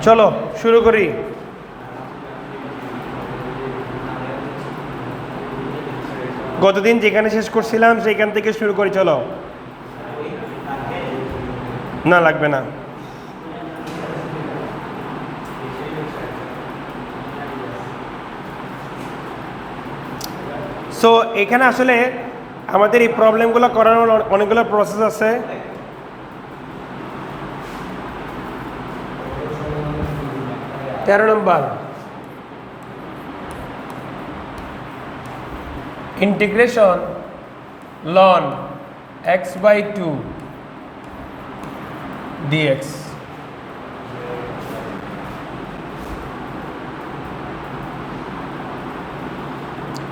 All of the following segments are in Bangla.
চলো শুরু করি। গতদিন যেখানে শেষ করছিলাম সেইখান থেকে শুরু করি, চলো। না লাগবে না। সো এখানে আসলে আমাদের এই প্রবলেমগুলো করানোর অনেকগুলো প্রসেস আছে। তেরো নম্বর, integration ln x/2 dx।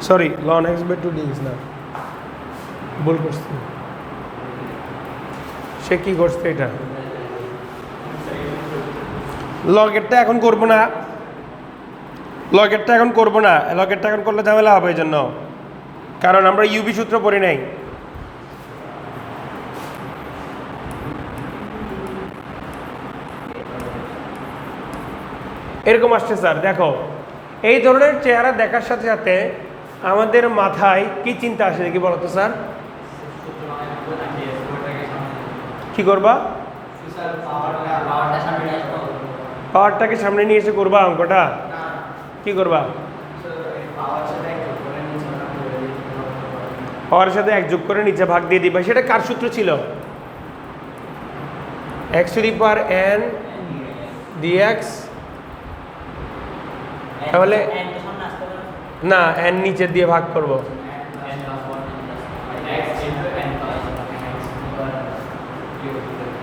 Sorry, ln x/2 dx না, ভুল করছি। সে কি করছে এটা? লগেরটা এখন করবো না, লগেরটা এখন করবো না, লগেরটা এখন করলে ঝামেলা হবে এই জন্য, কারণ আমরা ইউবি সূত্র পড়ি নাই। এরকম আসছে স্যার, দেখো এই ধরনের চেহারা দেখার সাথে সাথে আমাদের মাথায় কি চিন্তা আসে দেখি বলো তো স্যার? কি করবা? পাওয়ারটাকে সামনে নিয়ে এসে করবা অঙ্কটা? কি করবা? পাওয়ারের সাথে এক যোগ করে নিচে ভাগ দিয়ে দিবা। সেটা কার সূত্র ছিল? x⁴n dx। তাহলে না, n নিচে দিয়ে ভাগ করব।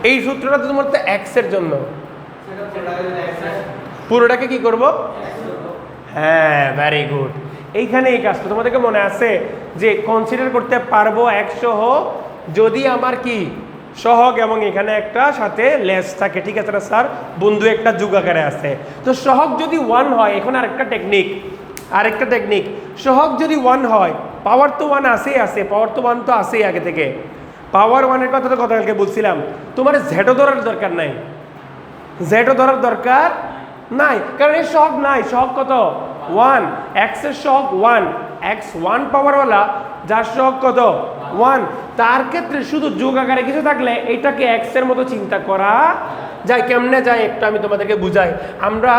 এই সূত্রটা তো তোমার তো x এর জন্য, পুরোটাকে কি করব? হ্যাঁ, ভেরি গুড। এইখানে এই কাজটা তোমাদেরকে মনে আছে যে কনসিডার করতে পারবো x সহ যদি আমার কি সহগ এবং এখানে একটা সাথে লেস থাকে, ঠিক আছে না স্যার? বন্ধু একটা যুগ আকারে আছে। তো সহগ যদি 1 হয়, এখন আরেকটা টেকনিক, সহগ যদি 1 হয়, পাওয়ার তো 1 আসেই আছে, পাওয়ার তো 1 তো আসেই আগে থেকে। পাওয়ার 1-এর কথা তো গতকালকে বলছিলাম, তোমার জেডও ধরার দরকার নাই, কারণ এর সহগ নাই। সহগ কত? 1। এক্স এর সহগ 1, এক্স 1 পাওয়ারওয়ালা, যার সহগ কত? 1। তার ক্ষেত্রে শুধু যোগ আকারে কিছু থাকলে এইটাকে এক্স এর মতো চিন্তা করা যায়। কেমনে যায় একটা আমি তোমাদেরকে বুঝাই। আমরা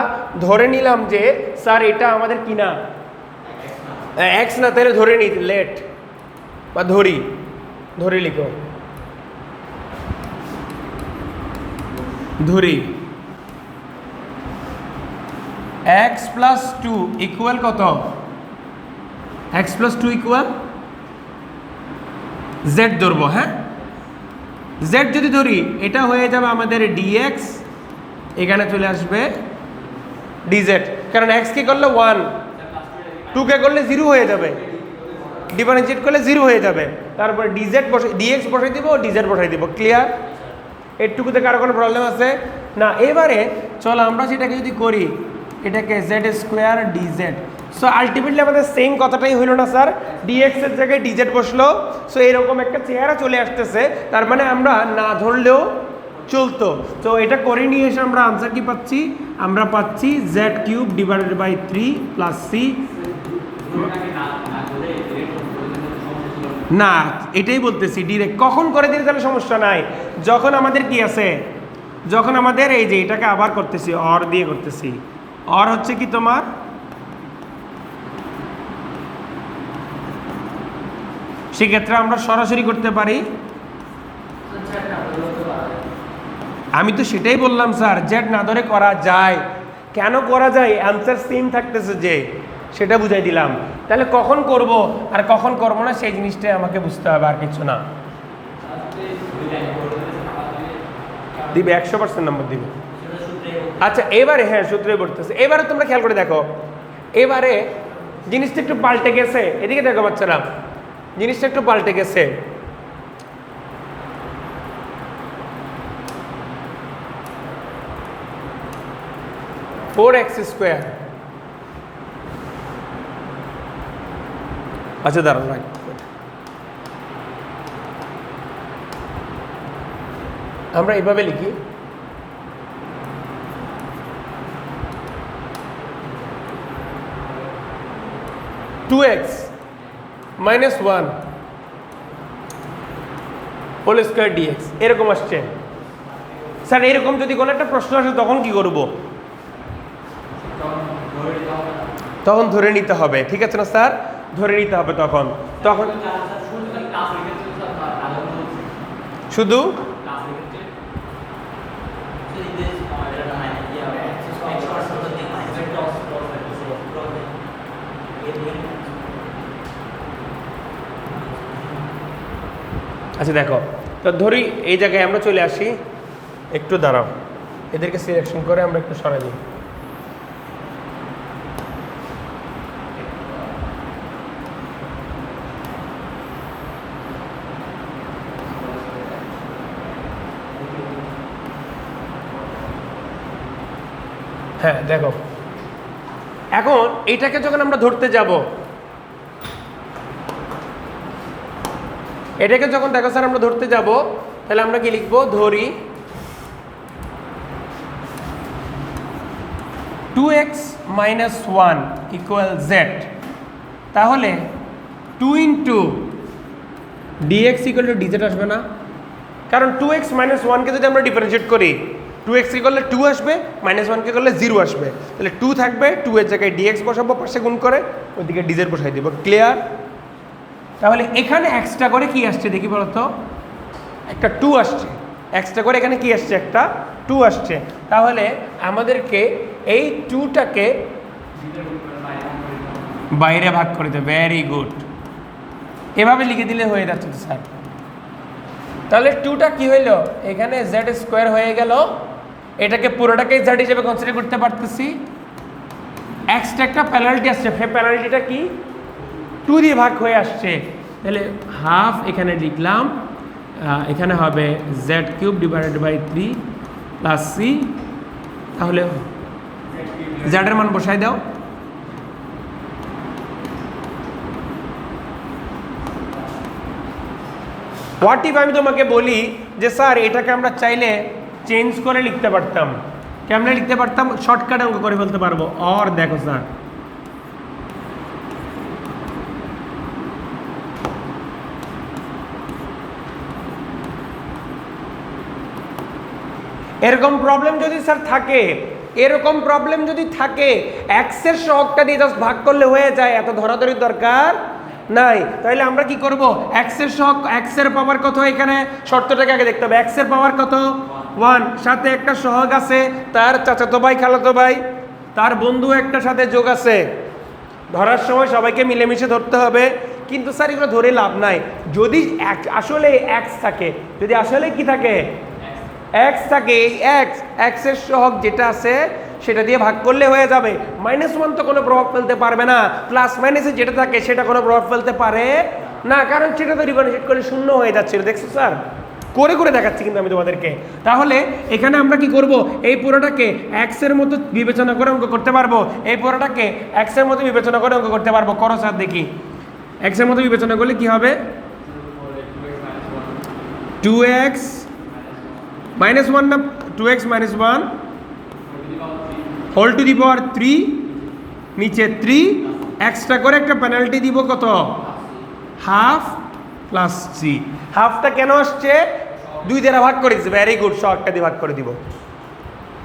ধরে নিলাম যে স্যার এটা আমাদের কি না, এক্স না, তাহলে ধরে নি লেট বা ধরি লিখো, ধরি x+2 ইকুয়াল কত? x+2 ইকুয়াল z ধরবো। হ্যাঁ, z যদি ধরি এটা হয়ে যাবে আমাদের dx, এখানে চলে আসবে dz, কারণ x কে করলে 1, 2 কে করলে 0 হয়ে যাবে, ডিফারেন্সিয়েট করলে 0 হয়ে যাবে। তারপর dx বসাই দিব, dz বসাই দিব। ক্লিয়ার? এটুকুতে কারো কোনো প্রবলেম আছে না? এবারে চলো আমরা সেটাকে যদি করি, এটাকে z² dz। সো আলটিমেটলি আমাদের সেম কথাটাই হইল না স্যার? dx এর জায়গায় dz বসলো। সো এরকম একটা চেহারা চলে আসতেছে, তার মানে আমরা না ধরলেও চলতো। তো এটা করে নিয়ে এসে আমরা আনসার কি পাচ্ছি? আমরা পাচ্ছি z³ / 3 + c। না, এটাই বলতেছি, ডিরেক্ট কখন করে দিলে তাহলে সমস্যা নাই, যখন আমাদের কি আছে, যখন আমাদের এই যে এটাকে আবার করতেছি, অর দিয়ে করতেছি। অর হচ্ছে কি তোমার সেক্ষেত্রে আমরা সরাসরি করতে পারি। আমি তো সেটাই বললাম স্যার, জেড না ধরে করা যায়। কেন করা যায়? অ্যান্সার সেম থাকতেছে যে, সেটা বুঝাই দিলাম। তাহলে কখন করব আর কখন করব না সেই জিনিসটাই আমাকে বুঝতে হবে, আর কিছু না। দিবে 100% নম্বর দিবে। আচ্ছা এবারে, হ্যাঁ সূত্রে পড়তেছে। এবারে তোমরা খেয়াল করে দেখো, এবারে জিনিসটা একটু পাল্টে গেছে। এদিকে দেখো বাচ্চারা, জিনিসটা একটু পাল্টে গেছে। (4x²) আচ্ছা দাঁড়ান, রাইট, আমরা এভাবে লিখি 2x minus 1 whole square dx এরকম আসছে। স্যার এরকম যদি কোনো একটা প্রশ্ন আসে তখন কি করব? তখন ধরে নিতে হবে, ঠিক আছে না স্যার? ধরে নিতে হবে তখন তখন শুধু আচ্ছা দেখো, তো ধরি এই জায়গায় আমরা চলে আসি, একটু দাঁড়াও, এদেরকে সিলেকশন করে আমরা একটু সরাই দিই। হ্যাঁ দেখো, এখন এটাকে যখন আমরা ধরতে যাব, এটাকে যখন দেখো স্যার আমরা ধরতে যাব, তাহলে আমরা কি লিখবো? ধরি 2x মাইনাস 1 ইকুয়াল জেড। তাহলে 2 into D X equal to D Z আসবে না? কারণ 2x মাইনাস 1কে যদি আমরা ডিফারেন্সিয়েট করি, 2x কে করলে 2 আসবে, মাইনাস 1কে করলে 0 আসবে। তাহলে 2 থাকবে, 2 এর জায়গায় ডিএক্স বসাবো, পাশে গুণ করে ওইদিকে ডিজেড বসাই দিব। ক্লিয়ার? তাহলে এখানে এক্সট্রা করে কি আসছে দেখি বলো তো? একটা 2 আসছে। এক্সট্রা করে এখানে কি আসছে? একটা 2 আসছে। তাহলে আমাদেরকে এই 2টাকে বাইরে ভাগ করে দিতে, ভেরি গুড, এভাবে লিখে দিলে হয়ে যাচ্ছে তো স্যার। তাহলে 2টা কি হইল? এখানে জেড স্কোয়ার হয়ে গেল, এটাকে পুরোটাকে জেড হিসেবে কনসিডার করতে পারতেছি। এক্সট্রা একটা পেনাল্টি আসছে, সেই পেনাল্টিটা কি? 2 দিয়ে ভাগ হয়ে আসছে। তাহলে হাফ এখানে লিখলাম, এখানে হবে Z cube divided by 3 plus C. তাহলে জেডের মান বসাই দাও। হোয়াট ইফ আমি তোমাকে বলি যে স্যার এটাকে আমরা চাইলে চেঞ্জ করে লিখতে পারতাম, কেমনে লিখতে পারতাম? শর্টকাট অঙ্ক করে ফেলতে পারবো। আর দেখো স্যার, এরকম প্রবলেম যদি স্যার থাকে, এরকম প্রবলেম যদি থাকে, এক্সের সহগটা দিয়ে জাস্ট ভাগ করলে হয়ে যায়, এত ধরাধরির দরকার নাই। তাহলে আমরা কি করব? এক্সের সহগ, এক্সের পাওয়ার কত? এখানে শর্তটাকে আগে দেখতে হবে। এক্সের পাওয়ার কত? 1। সাথে একটা সহগ আছে, তার চাচাতো ভাই, খালাতো ভাই, তার বন্ধু একটা সাথে যোগ আছে। ধরার সময় সবাইকে মিলেমিশে ধরতে হবে। কিন্তু স্যার এগুলো ধরে লাভ নাই। যদি আসলে এক্স থাকে, যদি আসলে কি থাকে? এক্স থাকে, এই এক্সের সহগ যেটা আছে সেটা দিয়ে ভাগ করলে হয়ে যাবে। -1 তো কোনো প্রভাব ফেলতে পারবে না, প্লাস মাইনাসে যেটা থাকে সেটা কোনো প্রভাব ফেলতে পারে না, কারণ সেটা তো ডিফারেন্সিয়েট করলে শূন্য হয়ে যাচ্ছিল। দেখছো স্যার, করে করে দেখাচ্ছি কিন্তু আমি তোমাদেরকে। তাহলে এখানে আমরা কি করব? এই পুরোটাকে এক্সের মতো বিবেচনা করে অঙ্ক করতে পারবো, এই পুরোটাকে এক্সের মতো বিবেচনা করে অঙ্ক করতে পারবো। করো স্যার দেখি, এক্সের মতো বিবেচনা করলে কি হবে? 2x মাইনাস 1 না, 2x minus 1 whole to the power 3, নিচে 3, এক্সট্রা করে একটা পেনাল্টি দিব কত? Half plus 3। হাফটা কেন আসছে? 2 দ্বারা ভাগ করে দিচ্ছে, ভেরি গুড, শর্টটা দিয়ে ভাগ করে দিব।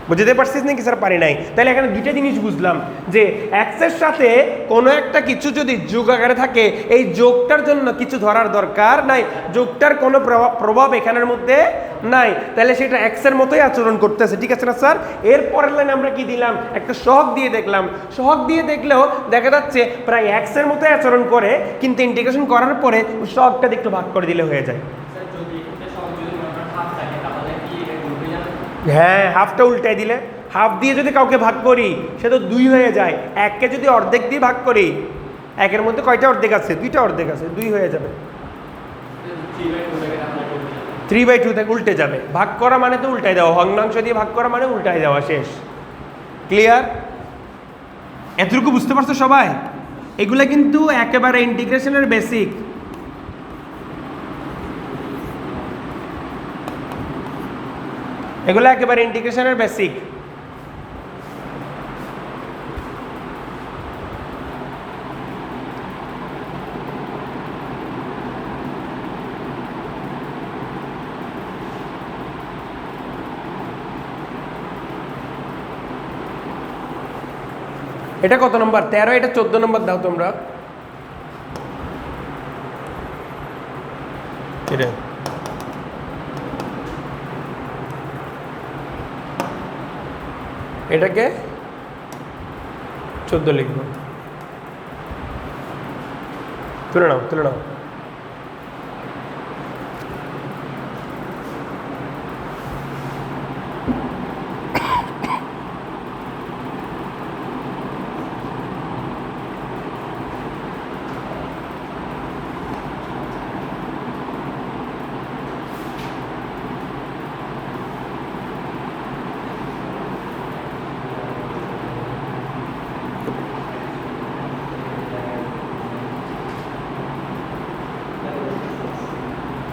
বুঝতে পারছিস নাকি স্যার? পারি নাই। তাহলে এখানে দুইটা জিনিস বুঝলাম, যে এক্সের সাথে কোনো একটা কিছু যদি যোগ আকারে থাকে, এই যোগটার জন্য কিছু ধরার দরকার নাই, যোগটার কোনো প্রভাব এখানের মধ্যে নাই, তাহলে সেটা এক্সের মতোই আচরণ করতেছে। ঠিক আছে না স্যার? এর পরের লাইনে আমরা কি দিলাম? একটা সহগ দিয়ে দেখলাম। সহগ দিয়ে দেখলেও দেখা যাচ্ছে প্রায় এক্সের মতোই আচরণ করে, কিন্তু ইন্টিগ্রেশন করার পরে সহগটা একটু ভাগ করে দিলে হয়ে যায়। হ্যাঁ, হাফটা উল্টাই দিলে, হাফ দিয়ে যদি কাউকে ভাগ করি সে তো 2 হয়ে যায়। এককে যদি অর্ধেক দিয়ে ভাগ করি, একের মধ্যে কয়টা অর্ধেক আছে? 2টা অর্ধেক আছে, 2 হয়ে যাবে। 3/2 থেকে উল্টে যাবে। ভাগ করা মানে তো উল্টাই দেওয়া, ভগ্নাংশ দিয়ে ভাগ করা মানে উল্টাই দেওয়া, শেষ। ক্লিয়ার? এতটুকু বুঝতে পারছো সবাই? এগুলা কিন্তু একেবারে ইন্টিগ্রেশনের বেসিক। এগুলো একেবারে ইন্টিগ্রেশনের বেসিক। এটা কত নম্বর? 13, এটা 14 নম্বর দাও তোমরা। এটাকে 14 লিখব। তুলে নাও, তুলে নাও।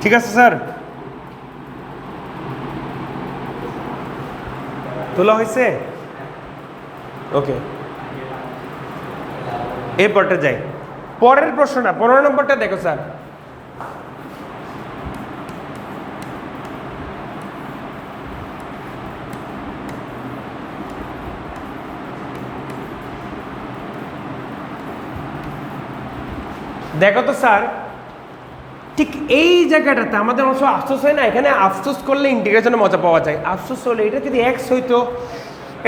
ঠিক আছে স্যার, তোলা হয়েছে? ওকে, এই পরটা যাই। পরের প্রশ্নটা 15 নম্বরটা দেখো স্যার। দেখো তো স্যার, ঠিক এই জায়গাটাতে আমাদের অবশ্য আফসোস হয় না, এখানে আফসোস করলে ইন্টিগ্রেশনে মজা পাওয়া যায়। আফসোস হলে এটা যদি এক্স হইতো,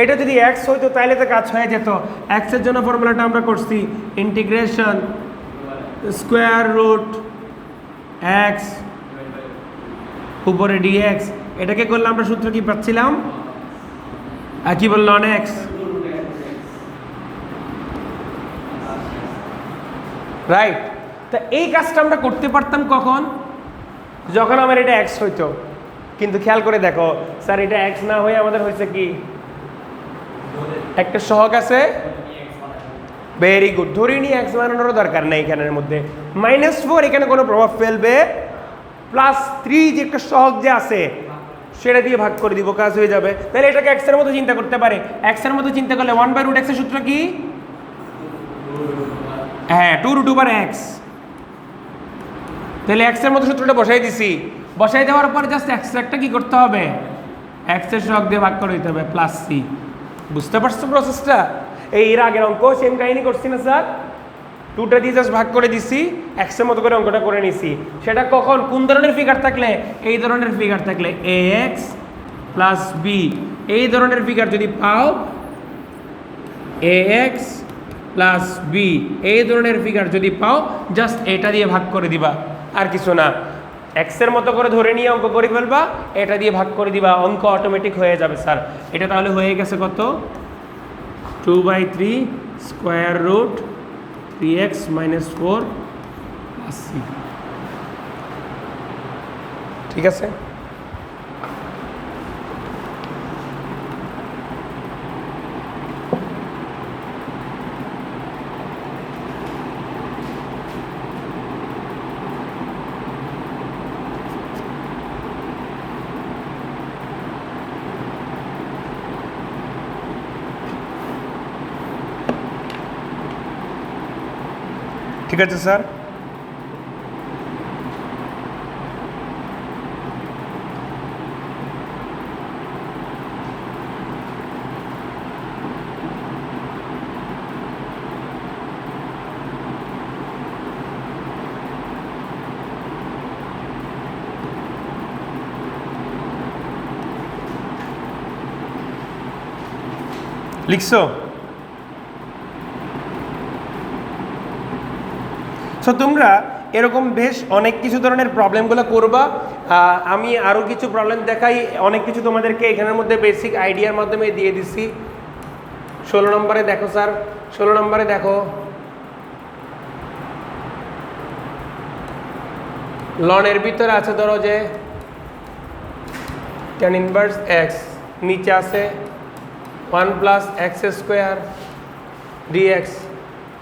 এটা যদি এক্স হইতো তাহলে তো কাজ হয়ে যেত। এক্সের জন্য ফর্মুলাটা আমরা করছি ইন্টিগ্রেশন স্কোয়ার রুট এক্স উপরে ডিএক্স। এটাকে করলে আমরা সূত্র কি পাচ্ছিলাম? কি বললো, লন এক্স, রাইট? তা এই কাজটা আমরা করতে পারতাম কখন? যখন আমার এটা এক্স হইতো। কিন্তু খেয়াল করে দেখো স্যার, এটা এক্স না হয়ে আমাদের হয়েছে কি, একটা সহগ আছে। ভেরি গুড, ধরে নিয়ে এক্স বানানোর দরকার নেই এখানের মধ্যে। -4 এখানে কোনো প্রভাব ফেলবে, +3 যে একটা সহগ যে আছে সেটা দিয়ে ভাগ করে দিব, কাজ হয়ে যাবে। তাহলে এটাকে এক্স এর মতো চিন্তা করতে পারে। এক্স এর মতো চিন্তা করলে 1/√x এর সূত্র কি? হ্যাঁ, 2√x। তাহলে এক্স এর মতো সূত্রটা বসাই দিছি। বসাই দেওয়ার পর জাস্ট এক্স একটা কি করতে হবে? এক্স এর সহগ দিয়ে ভাগ করে দিতে হবে, +c। বুঝতে পারছো প্রসেসটা? এর আগের অঙ্ক সেম কাহিনী করছি না স্যার? 2টা দিয়ে জাস্ট ভাগ করে দিছি, এক্স এর মতো করে অঙ্কটা করে নিছি। সেটা কখন, কোন ধরনের ফিগার থাকলে? এই ধরনের ফিগার থাকলে ax + b। এই ধরনের ফিগার যদি পাও, ax + b, এই ধরনের ফিগার যদি পাও, জাস্ট এটা দিয়ে ভাগ করে দিবা, আর কিছু না। এক্সের মতো করে ধরে নিয়ে অঙ্ক করে ফেলবা, এটা দিয়ে ভাগ করে দিবা, অঙ্ক অটোমেটিক হয়ে যাবে স্যার। এটা তাহলে হয়ে গেছে কত? 2/3 স্কোয়ার রুট 3x - 4 + c। ঠিক আছে? ঠিক আছে স্যার। লিখছো? সো তোমরা এরকম বেশ অনেক কিছু ধরনের প্রবলেমগুলো করবা। আমি আরও কিছু প্রবলেম দেখাই, অনেক কিছু তোমাদেরকে এখানের মধ্যে বেসিক আইডিয়ার মাধ্যমে দিয়ে দিচ্ছি। 16 নম্বরে দেখো স্যার, 16 নম্বরে দেখো, লনের ভিতরে আছে ধরো যে tan ইনভার্স x, নিচে আছে 1 + x² dx।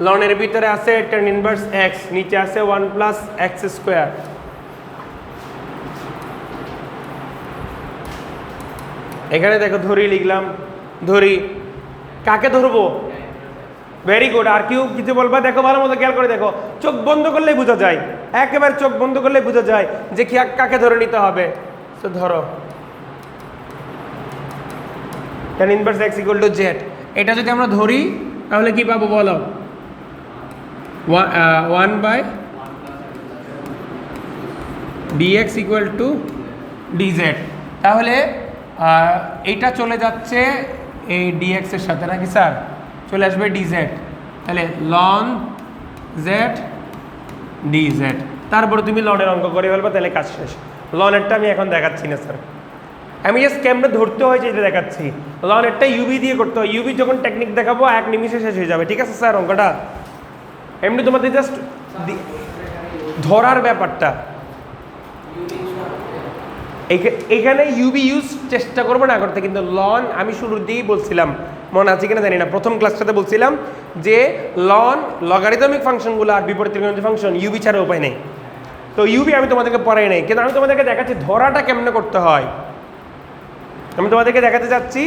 লনের ভিতরে আছে tan ইনভার্স x, নিচে আছে 1 + x²। এখানে দেখো ধরি লিখলাম, ধরি কাকে ধরবো? Very good. আর কেউ কিছু বলবা? দেখো ভালো মতো খেয়াল করে দেখো, চোখ বন্ধ করলেই বোঝা যায়, একেবারে চোখ বন্ধ করলেই বোঝা যায় যে কাকে ধরে নিতে হবে। তো ধরো tan ইনভার্স x = z। এটা যদি আমরা ধরি তাহলে কি পাবো বলো? 1 by dx equal to dz। তাহলে এইটা চলে যাচ্ছে এই dx এর সাথে নাকি স্যার? চলে আসবে dz, তাহলে ln z dz। তারপরে তুমি লনের অঙ্ক করে ফেলবা, তাহলে কাজ শেষ। লনেরটা আমি এখন দেখাচ্ছি না স্যার, আমি জাস্ট কেমনে ধরতে হয় যেটা দেখাচ্ছি। লনেরটা ইউবি দিয়ে করতে হয়, ইউবি যখন টেকনিক দেখাবো 1 নিমিষে শেষ হয়ে যাবে, ঠিক আছে স্যার? অঙ্কটা এমনি তোমাদের জাস্ট ধরার ব্যাপারটা, এখানে ইউবি ইউজ চেষ্টা করবো না করতে, কিন্তু লন আমি শুরুর দিয়েই বলছিলাম, মনে আছে কিনা জানি না, প্রথম ক্লাসটাতে বলছিলাম যে লন লগারিদমিক ফাংশনগুলো আর বিপরীত ত্রিকোণমিতিক ফাংশন ইউবি ছাড়া উপায় নেই। তো ইউবি আমি তোমাদেরকে পড়াই নাই, কিন্তু আমি তোমাদেরকে দেখাচ্ছি ধরাটা কেমনে করতে হয়। আমি তোমাদেরকে দেখাতে যাচ্ছি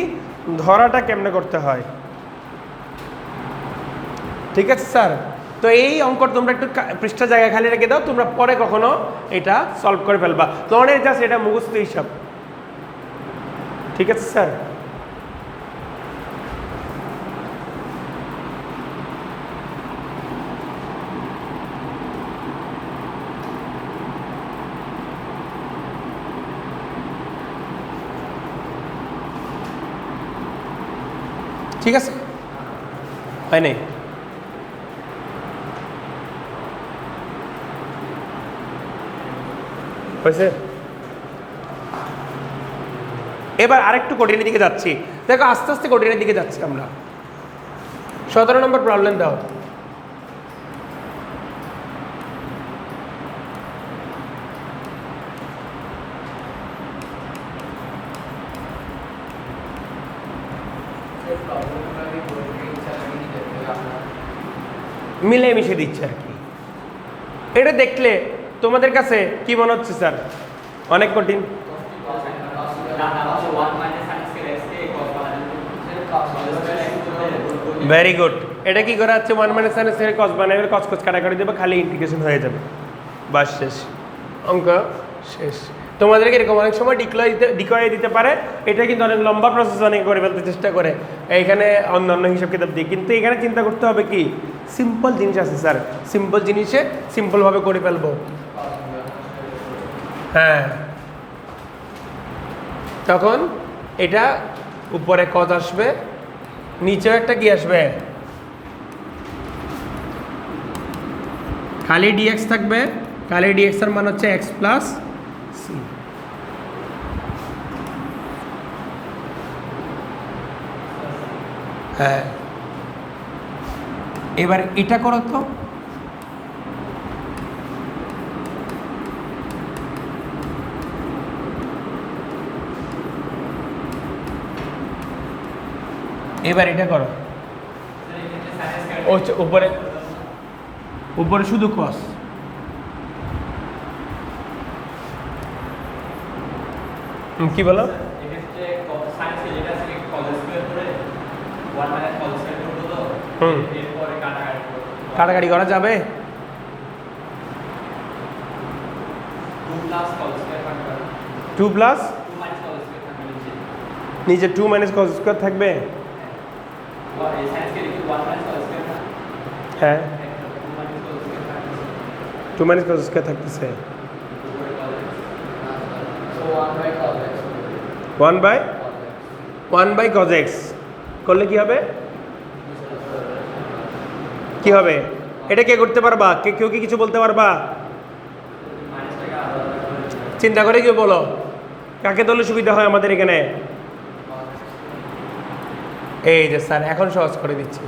ধরাটা কেমনে করতে হয়, ঠিক আছে স্যার? তো এই অঙ্ক তোমরা একটু পৃষ্ঠা জায়গায় খালি রেখে দাও, তোমরা পরে কখনো এটা সলভ করে ফেলবা। লনের জাস্ট এটা মুখস্থ হিসাব, ঠিক আছে স্যার? ঠিক আছে, হয় নাই? হয়েছে? এবার আরেকটু কঠিনের দিকে যাচ্ছি, দেখো আস্তে আস্তে কঠিনের দিকে যাচ্ছি আমরা। 17 নম্বর প্রবলেম দাও। মিলে মিশে দিচ্ছে আর কি। এটা দেখলে তোমাদের কাছে কি মনে হচ্ছে স্যার? অনেক কঠিন? Very good. এটা কি করা হচ্ছে? 1 - sin এর cos বানাবে, cos cos কাটাকাটি দেবে, খালি ইন্টিগ্রেশন হয়ে যাবে, বাস শেষ, অঙ্ক শেষ। তোমাদেরকে এরকম অনেক সময় ডিকয় দিতে পারে, এটা কিন্তু অনেক লম্বা প্রসেস, অনেক করে ফেলতে চেষ্টা করে এইখানে অন্যান্য হিসাব কিতাব দিয়ে, কিন্তু এখানে চিন্তা করতে হবে কি সিম্পল জিনিস আছে স্যার, সিম্পল জিনিসে সিম্পলভাবে করে ফেলবো। হ্যাঁ, তখন এটা উপরে cos আসবে, নিচেও একটা কি আসবে, খালি dx থাকবে, খালি dx এর মান হচ্ছে x প্লাস সি। হ্যাঁ, এবার এটা করো তো, এবার এটা করো, উপরে উপরে শুধু cos, কি বলো? কাটাকাটি করা যাবে? টু প্লাস নিচে 2 - cos স্কয়ার থাকবে। হ্যাঁ, 2 - cos স্কয়ার থাকতেছে, 1 বাই cos x করলে কি হবে? কি হবে? এটা কে করতে পারবা? কেউ কি কিছু বলতে পারবা? চিন্তা করে কেউ বলো, কাকে ধরলে সুবিধা হয় আমাদের এখানে? এই যে স্যার এখন সহজ করে দিচ্ছি,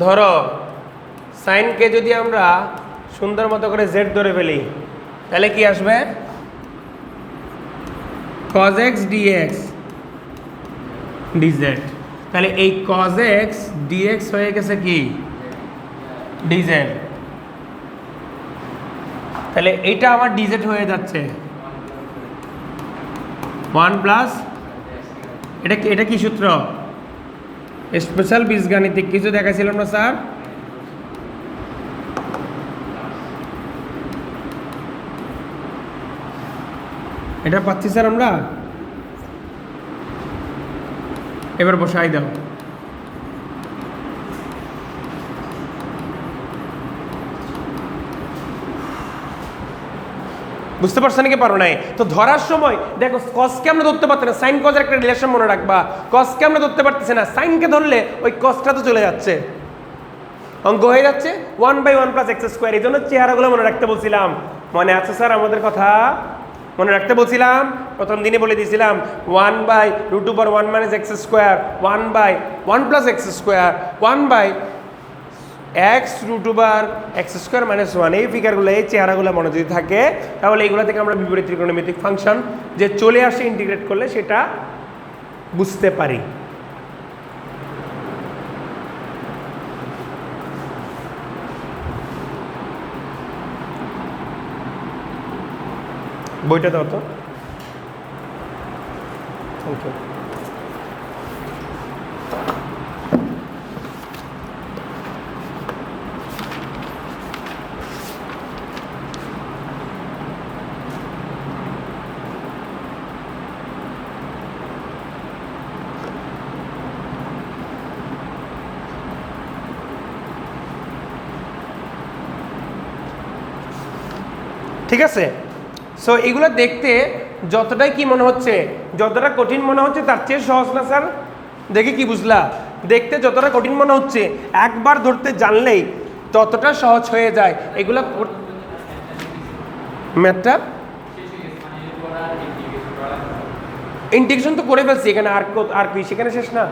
ধরো সাইনকে যদি আমরা সুন্দর মতো করে জেড ধরে ফেলি, তাহলে কি আসবে? cos x dx dz। তাহলে এই cos x dx হয়ে গেছে কি dz, তাহলে এইটা আমার dz হয়ে যাচ্ছে 1 প্লাস, এটা কি সূত্র? স্পেশাল বীজগাণিতিক কিছু দেখাছিলাম না স্যার? এটা পাচ্ছি স্যার আমরা, এবার বসাই দাও। বুঝতে পারছো নাকি পারো নাই? তো ধরার সময় দেখো কসকে আমরা ধরতে পারছি না, সাইন কজের একটা রিলেশন মনে রাখবা। কসকে আমরা ধরতে পারতেছি না, সাইনকে ধরলে ওই কসটা তো চলে যাচ্ছে, অঙ্ক হয়ে যাচ্ছে 1/1 + x²। এই জন্য চেহারাগুলো মনে রাখতে বলছিলাম। মনে আছে স্যার আমাদের কথা? মনে রাখতে বলছিলাম, প্রথম দিনে বলে দিয়েছিলাম 1/√1 - x², 1/1 + x², 1/x√x² - 1। এই ফিগারগুলো, এই চেহারাগুলো মনে যদি থাকে তাহলে এইগুলো থেকে আমরা বিপরীত ত্রিকোণমিতিক ফাংশন যে চলে আসে ইন্টিগ্রেট করলে সেটা বুঝতে পারি। বইটা দাও তো। Thank you. ঠিক আছে, সো এগুলো দেখতে যতটাই কি মনে হচ্ছে, যতটা কঠিন মনে হচ্ছে তার চেয়ে সহজ না স্যার? দেখে কি বুঝলা? দেখতে যতটা কঠিন মনে হচ্ছে একবার ধরতে জানলেই ততটা সহজ হয়ে যায়। এগুলো ম্যাথটা ইন্টিগ্রেশন তো করে ফেলছি, এখানে আর কি সেখানে শেষ না?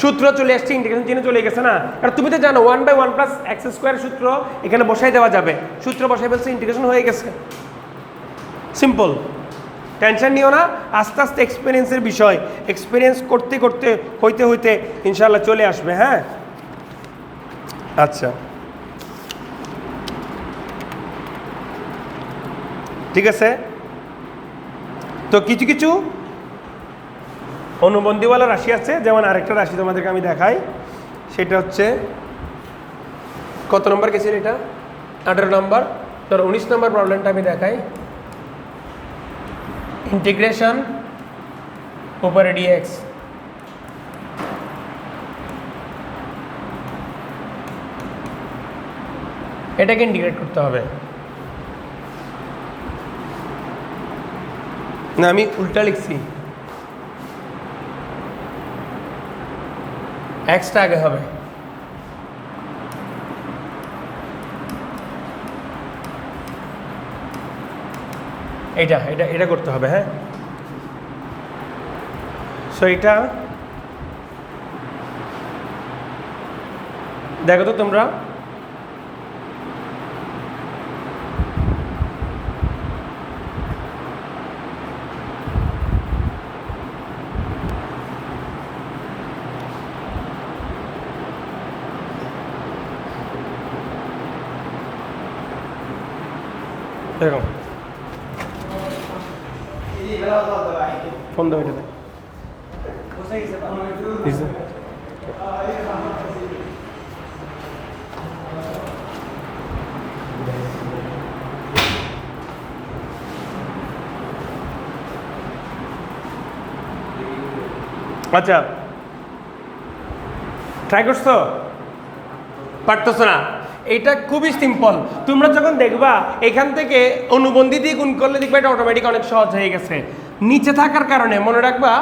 সূত্র চলে আসছে, ইন্টিগ্রেশন চিহ্ন চলে গেছে না? আর তুমি তো জানো 1/1 + x² সূত্র এখানে বসাই দেওয়া যাবে। সূত্র বসাই ফেলছে, ইন্টিগ্রেশন হয়ে গেছে, সিম্পল। টেনশন নিও না, আস্তে আস্তে এক্সপিরিয়েন্সের বিষয়, এক্সপিরিয়েন্স করতে করতে হইতে হইতে ইনশাল্লাহ চলে আসবে। হ্যাঁ, আচ্ছা ঠিক আছে। তো কিছু কিছু অনুবন্ধীওয়ালা রাশি আছে, যেমন আরেকটা রাশি তোমাদেরকে আমি দেখাই, সেটা হচ্ছে কত নম্বর গেছিল এটা? 18 নম্বর। ধর 19 নম্বর প্রবলেমটা আমি দেখাই। ইন্টিগ্রেশন উপরে dx, এটাকে ইন্টিগ্রেট করতে হবে না, আমি উল্টা লিখছি, এক্সটা আগে হবে। এটা এটা এটা করতে হবে। হ্যাঁ, সো এটা দেখো তো তোমরা, দেখো ফোন দাও এটাতে। আচ্ছা, ট্রাই করছো? পারতেছো না? এটা খুবই সিম্পল। তোমরা যখন দেখবা এখান থেকে অনুবন্ধী দিয়ে গুণ করলে দেখবা এটা অটোমেটিক অনেক সহজ হয়ে গেছে। নিচে থাকার কারণে মনে রাখবা,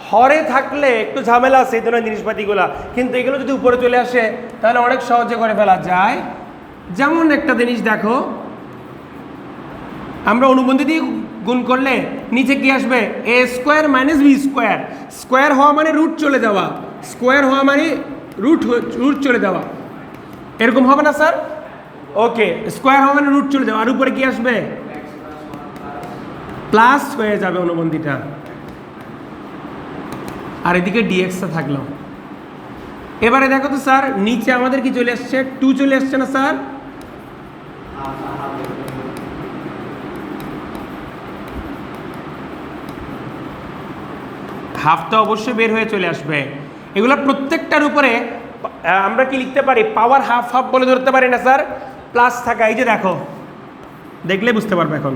হরে থাকলে একটু ঝামেলা আছে এই ধরনের জিনিসপাতিগুলা, কিন্তু এগুলো যদি উপরে চলে আসে তাহলে অনেক সহজে করে ফেলা যায়। যেমন একটা জিনিস দেখো, আমরা অনুবন্ধী দিয়ে গুণ করলে নিচে কি আসবে? a² - b²। স্কোয়ার হওয়া মানে রুট চলে যাওয়া, স্কোয়ার হওয়া মানে রুট চলে যাওয়া, এরকম হবে না স্যার? ওকে, স্কোয়ার হওয়া মানে রুট চলে যাওয়া, আর উপরে কি আসবে? প্লাস হয়ে যাবে অনুবন্ধীটা, আর এদিকে ডিএক্সটা থাকলো। এবারে দেখো তো স্যার, নিচে আমাদের কি চলে আসছে? 2 চলে আসছে না স্যার? হাফটা অবশ্যই বের হয়ে চলে আসবে। এগুলো প্রত্যেকটার উপরে আমরা কি লিখতে পারি? পাওয়ার হাফ হাফ বলে ধরতে পারি না স্যার? প্লাস থাকা, এই যে দেখো, দেখলে বুঝতে পারবে। এখন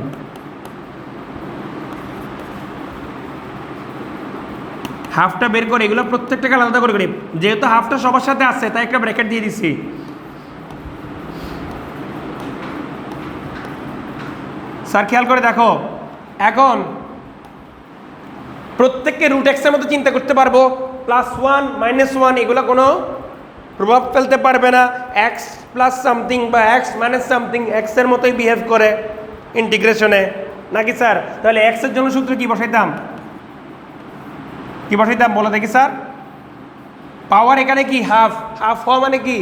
হাফটা বের করে এগুলো প্রত্যেকটাকে আলাদা করে করি, যেহেতু হাফটা সবার সাথে আছে তাই একটা ব্র্যাকেট দিয়ে দিচ্ছি। স্যার খেয়াল করে দেখো, এখন প্রত্যেককে রুট এক্সের মতো চিন্তা করতে পারবো, +1 -1 এগুলো কোনো প্রভাব ফেলতে পারবে না। এক্স প্লাস সামথিং বা এক্স মাইনাস সামথিং এক্সের মতোই বিহেভ করে ইন্টিগ্রেশনে, নাকি স্যার? তাহলে এক্সের জন্য সূত্র কি বসাইতাম, কি বসাইতাম বলো দেখি স্যার? পাওয়ার এখানে কি হাফ, হাফ হওয়া মানে কি,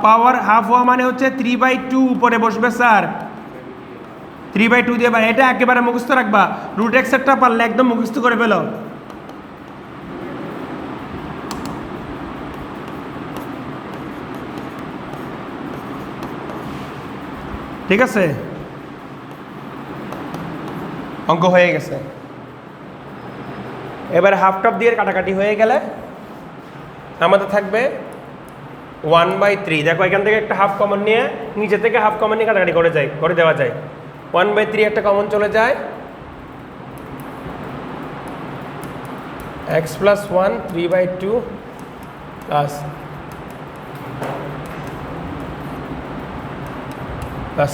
পাওয়ার হাফ হওয়া মানে হচ্ছে 3/2 উপরে বসবে স্যার, 3/2 দিয়ে। বা এটা একেবারে মুখস্থ রাখবা, রুট এক্সেরটা পারলে একদম মুখস্থ করে ফেলো। ঠিক আছে, অঙ্ক হয়ে গেছে। এবারে হাফ টপ দিয়ে কাটাকাটি হয়ে গেলে আমাদের থাকবে 1/3। দেখো এখান থেকে একটা হাফ কমন নিয়ে, নিচে থেকে হাফ কমন নিয়ে কাটাকাটি করে দেওয়া যায়। 1/3 একটা কমন চলে যায়, x + 1 3/2 প্লাস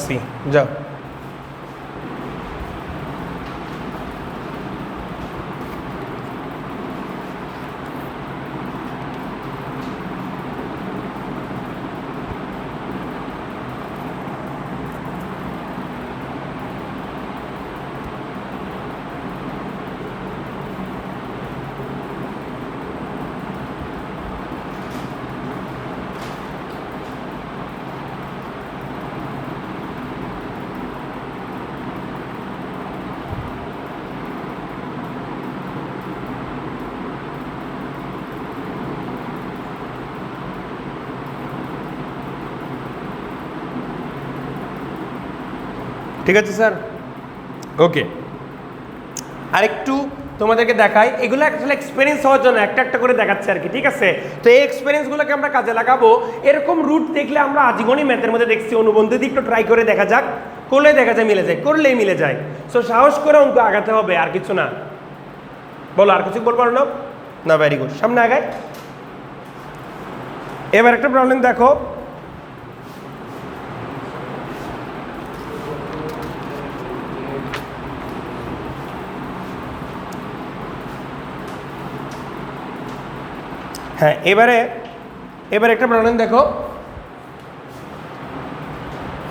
c, যাও। ঠিক আছে স্যার, ওকে। আরেকটু তোমাদেরকে দেখাই, এগুলো আসলে এক্সপিরিয়েন্স হওয়ার জন্য একটা একটা করে দেখাচ্ছে আর কি, ঠিক আছে? তো এই এক্সপিরিয়েন্সগুলোকে আমরা কাজে লাগাবো। এরকম রুট দেখলে আমরা আজীবনই ম্যাথের মধ্যে দেখছি, অনুবন্ধ দিয়ে একটু ট্রাই করে দেখা যাক, করলে দেখা যায় মিলে যায়, করলেই মিলে যায়। সো সাহস করে অঙ্ক আগাতে হবে, আর কিছু না। বলো, আর কিছু বলবো না? না, ভেরি গুড, সামনে আগায়। এবার একটা প্রবলেম দেখো, হ্যাঁ, এবারে একটা প্রবলেম দেখো,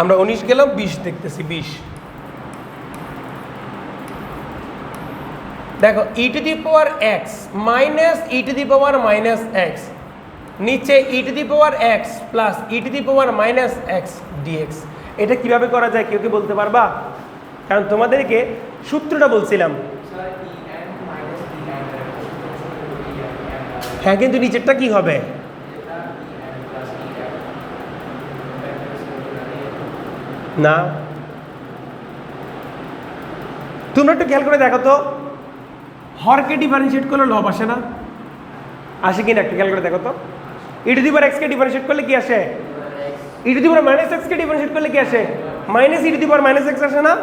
আমরা 19 গেলাম, 20 দেখতেছি। 20 দেখো, e⁻x মাইনাস e⁻−x, নিচে e⁻x প্লাস e⁻−x dx। এটা কিভাবে করা যায়, কেউ কি বলতে পারবা? কারণ তোমাদেরকে সূত্রটা বলছিলাম। হ্যাঁ, কিন্তু নিচেরটা কি হবে? না, তোমরা একটু খেয়াল করে দেখো তো, হরকে ডিফারেন্সিয়েট করলে লব আসে না? আসে কিনা একটু খেয়াল করে দেখো তো। e⁻x কে ডিফারেন্সিয়েট করলে কি আসে? e⁻−x কে ডিফারেন্সিয়েট করলে কি আসে? -e⁻−x আসে না?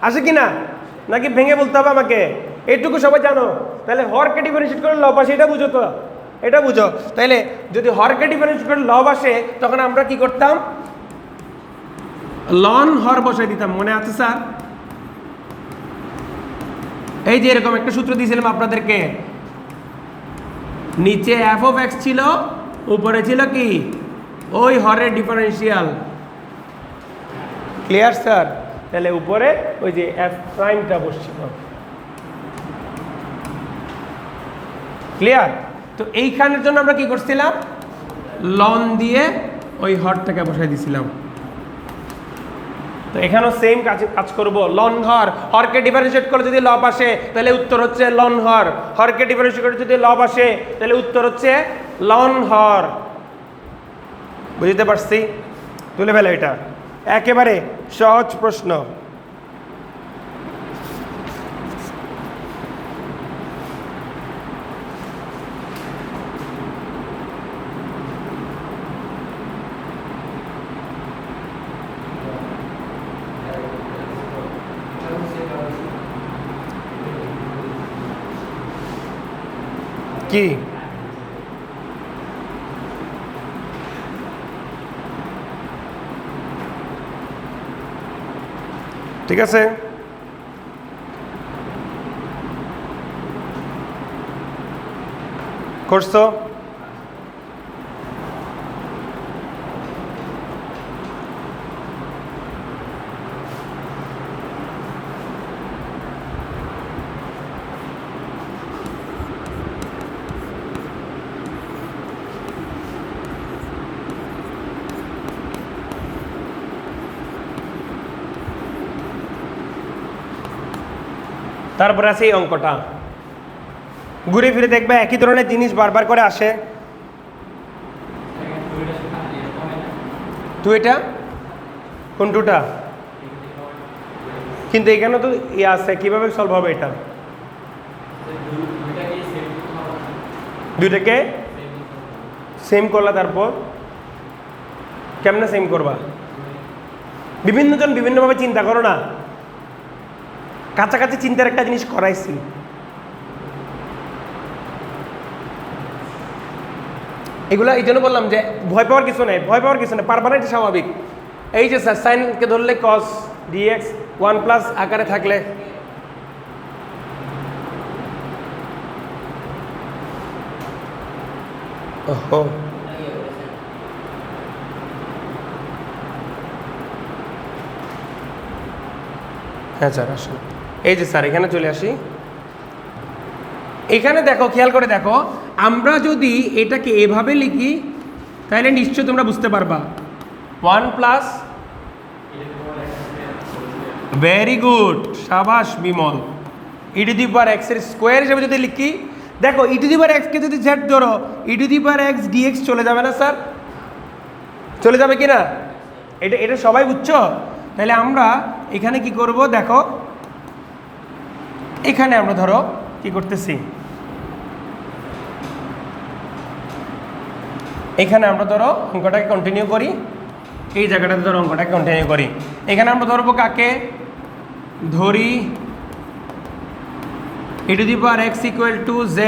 আসে কিনা? নাকি ভেঙে বলতে হবে আমাকে? এইটুকু সবাই জানো। তাহলে হরকে ডিফারেন্সিয়েট করলে লব আসে, এটা বুঝো তো, এটা বুঝো। তাহলে যদি হরকে ডিফারেন্সিয়েট করলে লব আসে, তখন আমরা কি করতাম? লন হর বসাই দিতাম, মনে আছে স্যার? এই যে এরকম একটা সূত্র দিয়েছিলাম আপনাদেরকে, নিচে f(x) ছিল, উপরে ছিল কি ওই হরের ডিফারেন্সিয়াল। Clear sir? তাহলে উপরে ওই যে f''টা বসছিল। ক্লিয়ার? তো এইখানের জন্য আমরা কি করছিলাম? লন দিয়ে ওই হরটাকে বসাই দিছিলাম। তো এখানেও সেম কাজ করব। লন হর, হরকে ডিফারেন্সিয়েট করে যদি লব আসে তাহলে উত্তর হচ্ছে লন হর, হরকে ডিফারেন্সিয়েট করে যদি লব আসে তাহলে উত্তর হচ্ছে লন হর। বুঝতে পারছি? তুলে ফেলে, এটা একেবারে সহজ প্রশ্ন। কি ঠিক আছে? করছো? তারপরে আছে এই অঙ্কটা, ঘুরে ফিরে দেখবে একই ধরনের জিনিস বারবার করে আসে। টু এটা কোন টুটা? কিন্তু এখানে তো ইয়ে আছে, কিভাবে সলভ হবে এটা? দুইটাকে সেম করলা, তারপর কেমনে সেম করবা? বিভিন্নজন বিভিন্নভাবে চিন্তা করো না, কাছাকাছি চিন্তার একটা জিনিস করাইছি। এগুলা এই জন্য বললাম যে ভয় পাওয়ার কিছু নেই, ভয় পাওয়ার কিছু নেই, পারবা না, এটা স্বাভাবিক। এই যে স্যার সাইনকে ধরলে কস ডিএক্স 1+ আকারে থাকলে ওহো, হ্যাঁ স্যার আসুন। এই যে স্যার এখানে চলে আসি, এখানে দেখো, খেয়াল করে দেখো, আমরা যদি এটাকে এভাবে লিখি তাহলে নিশ্চয় তোমরা বুঝতে পারবা। 1+, ভেরি গুড, সাবাস বিমল, e⁻x এর স্কোয়ার হিসেবে যদি লিখি, দেখো e⁻x কে যদি z ধরো, e⁻x dx চলে যাবে না স্যার? চলে যাবে কি না? এটা সবাই বুঝছো? তাহলে আমরা এখানে কি করব দেখো, এখানে আমরা ধরো কি করতেছি, এখানে আমরা ধরো অঙ্কটাকে কন্টিনিউ করি, এই জায়গাটাতে ধরো অঙ্কটাকে কন্টিনিউ করি। এখানে আমরা ধরবো কাকে? ধরি e⁻x = z,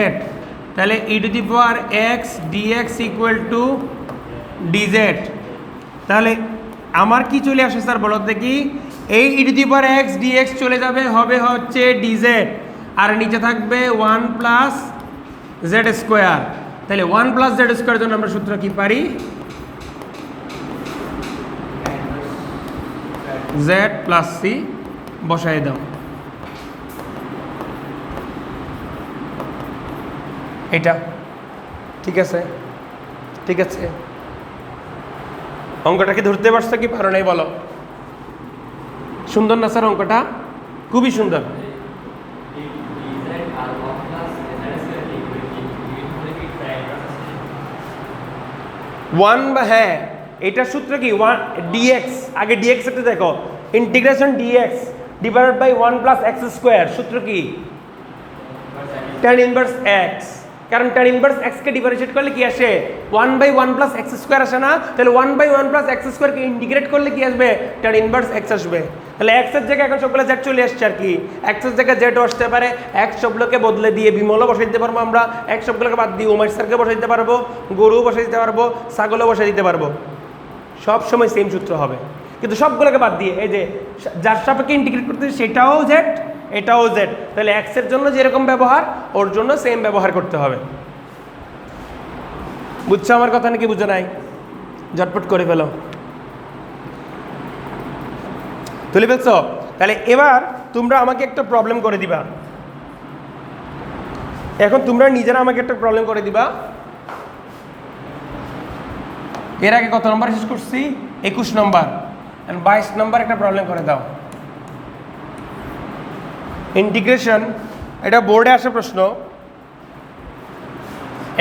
তাহলে e⁻x dx = dz। তাহলে আমার কি চলে আসে স্যার বলো দেখি? এই e⁻x dx চলে যাবে, হবে হচ্ছে dz, আর নিচে থাকবে 1+ z²। তাহলে 1+ z² জন্য আমরা সূত্র কি পারি? z + c বসাই দাও। এটা ঠিক আছে? ঠিক আছে, অঙ্কটাকে ধরতে পারছো কি পারো নাই বলো? সুন্দর না স্যার অঙ্কটা? খুবই সুন্দর। হ্যাঁ, এটার সূত্র কি? dx, আগে dx একটা দেখো, ইন্টিগ্রেশন dx / 1+x², সূত্র কি? tan ইনভার্স x, কারণ tan ইনভার্স x কে ডিফারেন্সিয়েট করলে কি আসে? 1/1+x² আসে না? তাহলে 1/1+x² কে ইন্টিগ্রেট করলে কি আসবে? tan ইনভার্স x আসবে। তাহলে x এর জায়গায় এখন সবগুলো z চলে আসছে আর কি, x এর জায়গায় z আসতে পারে, x সবগুলোকে বদলে দিয়ে বিমলও বসাই দিতে পারবো আমরা, x সবগুলোকে বাদ দিয়ে উমেশ স্যারকে বসাই দিতে পারবো, গরু বসাই দিতে পারবো, ছাগলও বসাই দিতে পারবো, সব সময় সেম সূত্র হবে। কিন্তু সবগুলোকে বাদ দিয়ে এই যে যার সাপেক্ষে ইন্টিগ্রেট করতে সেটাও z, এটাও z, তাহলে x এর জন্য যেরকম ব্যবহার ওর জন্য সেম ব্যবহার করতে হবে। বুঝছো আমার কথা নাকি বুঝো নাই? ঝটপট করে ফেলো, তুলে ফেলছো? তাহলে এবার তোমরা আমাকে একটা প্রবলেম করে দিবা, এখন তোমরা নিজেরা আমাকে একটা প্রবলেম করে দিবা। এর আগে কত নম্বর শেষ করছি? 21 নম্বর, 22 নম্বর একটা প্রবলেম করে দাও। ইন্টিগ্রেশন, এটা বোর্ডে আসে প্রশ্ন,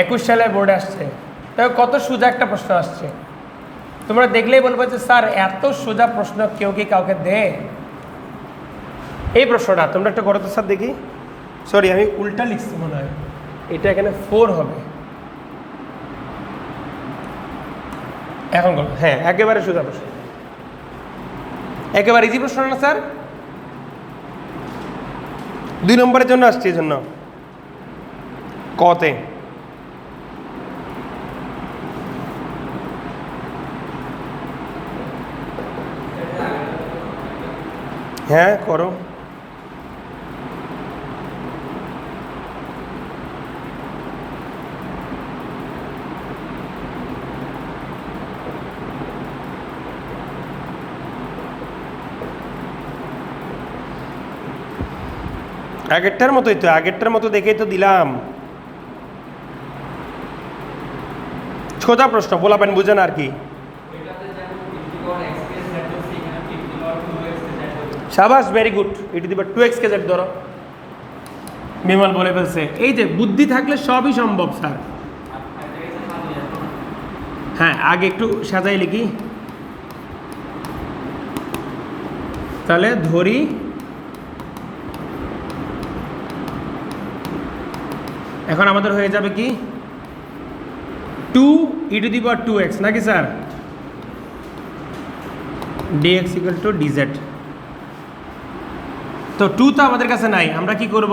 21 সালে বোর্ডে আসছে। তবে কত সোজা একটা প্রশ্ন আসছে, তোমরা দেখলেই বলবো যে স্যার এত সোজা প্রশ্ন কেউ কি কাউকে দেয়? এই প্রশ্নটা তোমরা একটা করো তো স্যার দেখি। সরি, আমি উল্টা লিখছি মনে হয়, এটা এখানে 4 হবে। এখন করো, হ্যাঁ একেবারে সোজা প্রশ্ন, একেবারে ইজি প্রশ্ন না স্যার? 2 নম্বরের জন্য আসছে, এই জন্য কতে হ্যাঁ করো। আগেরটার মতোই তো, আগেরটার মতো দেখেই তো দিলাম। সোজা প্রশ্ন, বলাবেন বুঝেন আর কি। সাবাস, ভেরি গুড। ইটু দিবার 2x কে জেড ধরো। বিমল বলে ফেলছে। এই যে বুদ্ধি থাকলে সবই সম্ভব স্যার। হ্যাঁ, আগে একটু সাজাই লিখি, তাহলে ধরি এখন আমাদের হয়ে যাবে কি 2e⁻²x নাকি sir, dx equal to dz। তো 2 তো আমাদের কাছে নাই, আমরা কি করব,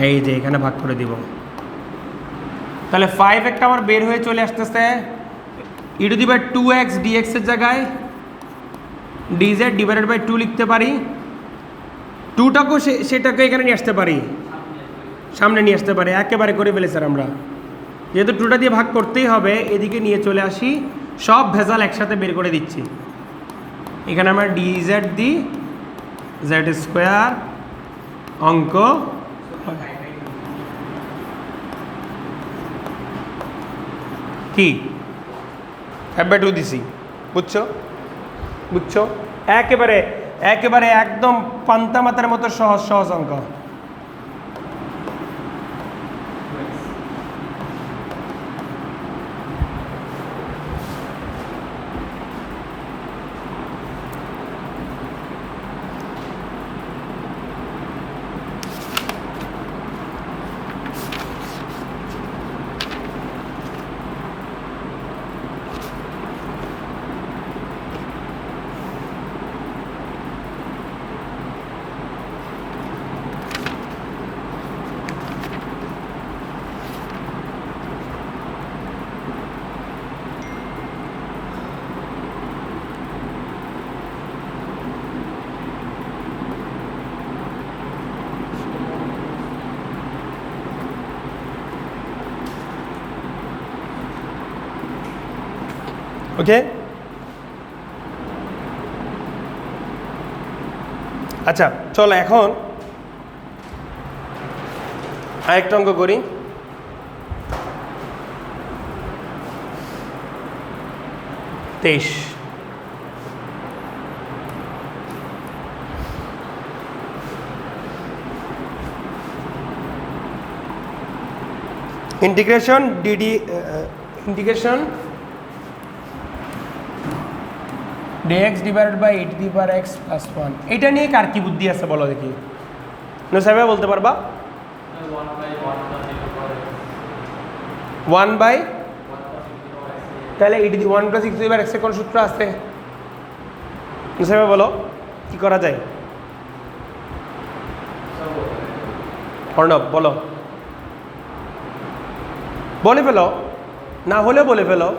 এই যে এখানে ভাগ করে দিব। তাহলে 5 একটা আমার বের হয়ে চলে আসতেছে, e⁻²x dx এর জায়গায় dz ডিভাইডেড বাই 2 লিখতে পারি। 2টাকেও সেটাকে এখানে নিয়ে আসতে পারি, সামনে নিয়ে আসতে পারি, একেবারে করে ফেলে স্যার আমরা। যেহেতু 2টা দিয়ে ভাগ করতেই হবে, এদিকে নিয়ে চলে আসি, সব ভেজাল একসাথে বের করে দিচ্ছি। এখানে আমরা dz দিই, z² অঙ্ক কি f/2 দিছি, বুঝছো বুঝছো, একেবারে একেবারে একদম পান্তা মাতার মতো সহজ সহজ অঙ্ক। ওকে, আচ্ছা চলো এখন আরেকটা অঙ্ক করি। তেইশ, integration integration dx divided by e⁻x + 1। এটা নিয়ে কার কি বুদ্ধি আছে বলো দেখি, নুসাইবা বলতে পারবা? 1 বাই, তাহলে 1 + e⁻x এর কোন সূত্র আছে নুসাইবা বলো, কি করা যায়? অর্ণব বলো, বলে ফেলো, না হলেও বলে ফেলো।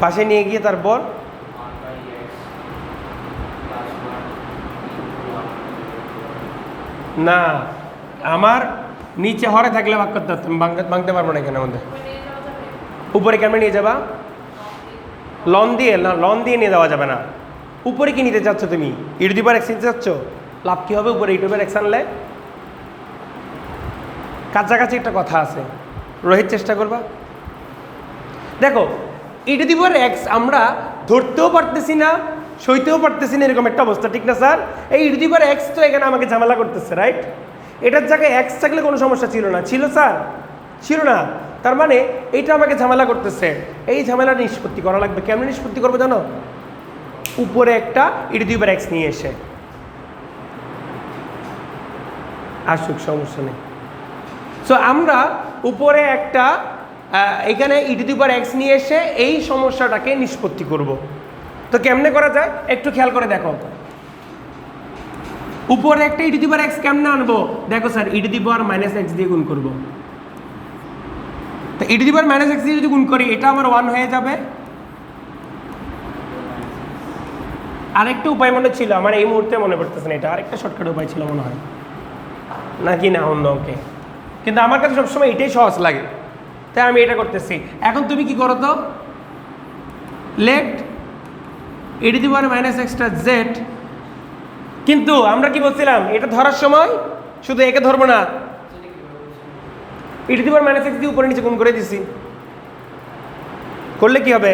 পাশে নিয়ে গিয়ে তারপর না, আমার নিচে হরে থাকলে ভাগ করতে পারতাম, ভাঙতে পারবো না এখানে মধ্যে। উপরে কেমন নিয়ে যাবা? লন দিয়ে না, লন দিয়ে নিয়ে যাওয়া যাবে না। উপরে কি নিতে চাচ্ছ তুমি? e⁻x নিতে চাচ্ছ, লাভ কি হবে উপরে e⁻x আনলে? কাছাকাছি একটা কথা আছে, রোহিত চেষ্টা করবা। দেখো e⁻x আমরা ধরতেও পারতেছি না, সইতেও পারতেছি না, এরকম একটা অবস্থা, ঠিক না স্যার? এই e⁻x তো এখানে আমাকে ঝামেলা করতেছে, রাইট? এটার জায়গায় x থাকলে কোনো সমস্যা ছিল না, ছিল স্যার? ছিল না। তার মানে এইটা আমাকে ঝামেলা করতেছে, এই ঝামেলা নিষ্পত্তি করা লাগবে। কেমন নিষ্পত্তি করবো জানো? উপরে একটা e⁻x নিয়ে এসে, আসুক সমস্যা নেই। সো আমরা উপরে একটা এখানে e⁻x নিয়ে এসে এই সমস্যাটাকে নিষ্পত্তি করব। তো কেমনে করা যায় একটু খেয়াল করে দেখো। উপরে একটা e⁻x কেমনে আনবো দেখো স্যার, e⁻−x দিয়ে গুণ করব। তো e⁻−x দিয়ে যদি গুণ করি, এটা আমার 1 হয়ে যাবে, আরেকটা উপায় মনে ছিল আমার, এই মুহূর্তে মনে পড়তেছে না, এটা আরেকটা শর্টকাট উপায় ছিল মনে হয়, নাকি না অন্য অঙ্কে, কিন্তু আমার কাছে সবসময় এটাই সহজ লাগে, তাই আমি এটা করতেছি। এখন তুমি কি করো তো, লেট e⁻ এক্সট্রা জেড, কিন্তু আমরা কি বলছিলাম এটা ধরার সময় শুধু একে ধরবো না, e⁻ x দিয়ে উপরে নিচে গুণ করে দিছি, করলে কি হবে,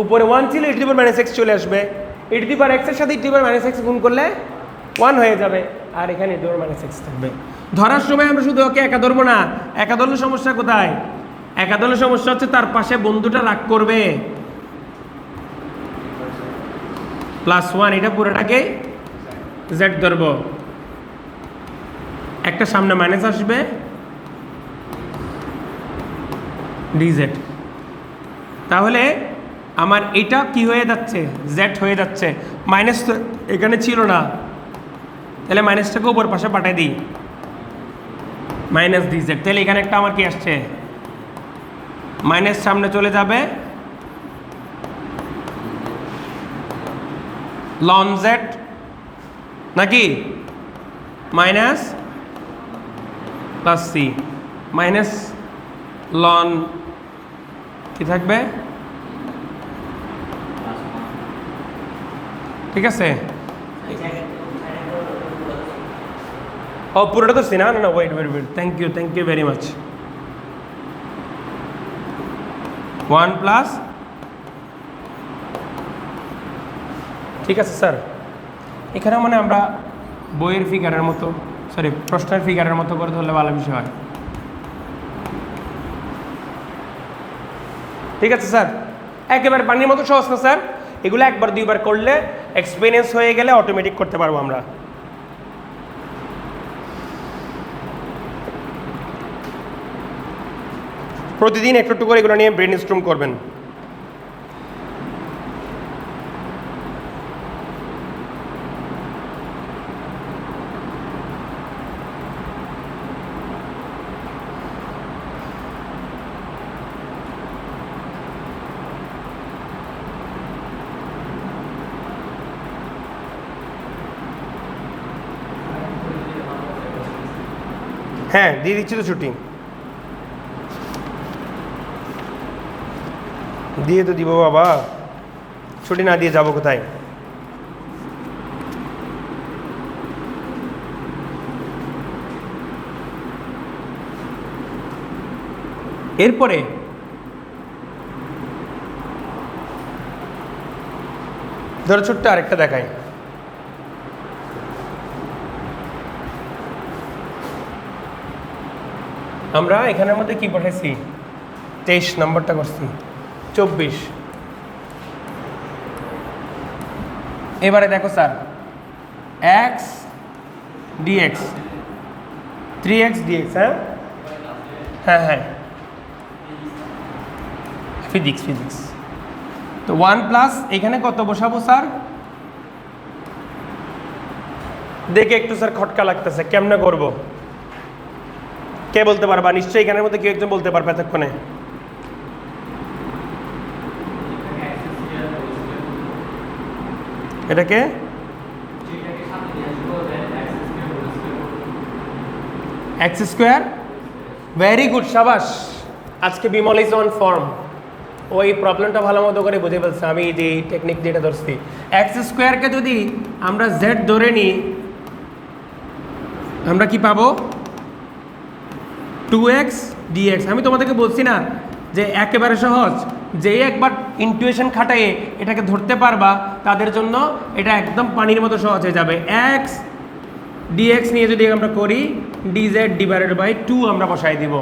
উপরে 1 ছিল e⁻ x চলে আসবে, e⁻x এর সাথে e⁻ x গুণ করলে 1 হয়ে যাবে, আর এখানে e⁻x থাকবে। ধরার সময় আমরা শুধু ওকে একা ধরবো না, একা ধরলে সমস্যা কোথায়, একা ধরলে সমস্যা হচ্ছে তার পাশে বন্ধুটা রাগ করবে, +1, এটা পুরোটাকে z ধরবো, একটা সামনে মাইনাস আসবে dz, তাহলে আমার এটা কি হয়ে যাচ্ছে, z হয়ে যাচ্ছে, মাইনাস তো এখানে ছিল না, তাহলে মাইনাসটাকে উপর পাশে পাঠিয়ে দিই, -dz, তাহলে এখানে একটা আমার কি আসছে, মাইনাস সামনে চলে যাবে, ln z নাকি মাইনাস +c মাইনাস ln কি থাকবে, ঠিক আছে, ও পুরোটা তো সি, না না wait, thank you very much, 1 plus, ঠিক আছে স্যার, এখানে মানে আমরা বইয়ের ফিগারের মতো, সরি প্রশ্নের ফিগারের মতো করে ধরলে ভালো বিষয় হয়, ঠিক আছে স্যার, একেবারে পানির মতো সহজ না স্যার, এগুলো একবার দুইবার করলে এক্সপিরিয়েন্স হয়ে গেলে অটোমেটিক করতে পারবো আমরা। প্রতিদিন একটু একটু করে এগুলো নিয়ে ব্রেন স্ট্রম করবেন। হ্যাঁ দিয়ে দিচ্ছি তো ছুটি, দিয়ে তো দিব বাবা, ছুটি না দিয়ে যাবো কোথায়। এরপরে ধরো ছোট্ট আরেকটা দেখাই, আমরা এখানের মধ্যে কি পাঠাইছি, 23 নম্বরটা করছি, 24, এবারে দেখো sir x dx 3x dx, হ্যাঁ ফিজিক্স, তো 1 প্লাস এখানে কত বসাবো স্যার, দেখে একটু স্যার খটকা লাগতেছে, কেমনে করব, কে বলতে পারবা, নিশ্চয়ই এখানের মধ্যে কেউ একজন বলতে পারবে এতক্ষণে, এটাকে x স্কোয়ার, ভেরি গুড, সাবাস, আজকে বিমল ইজ অন ফর্ম, ওই প্রবলেমটা ভালো মতো করে বুঝে ফেলছে, আমি যে টেকনিক যেটা ধরছি, x স্কোয়ারকে যদি আমরা z ধরে নিই আমরা কি পাবো, 2x dx, আমি তোমাদেরকে বলছি না যে একেবারে সহজ, যেই একবার ইনটুইশন খাটাইয়ে এটাকে ধরতে পারবা তাদের জন্য এটা একদম পানির মতো সহজ হয়ে যাবে। x dx নিয়ে যদি আমরা করি dz/2 আমরা বসাই দিব,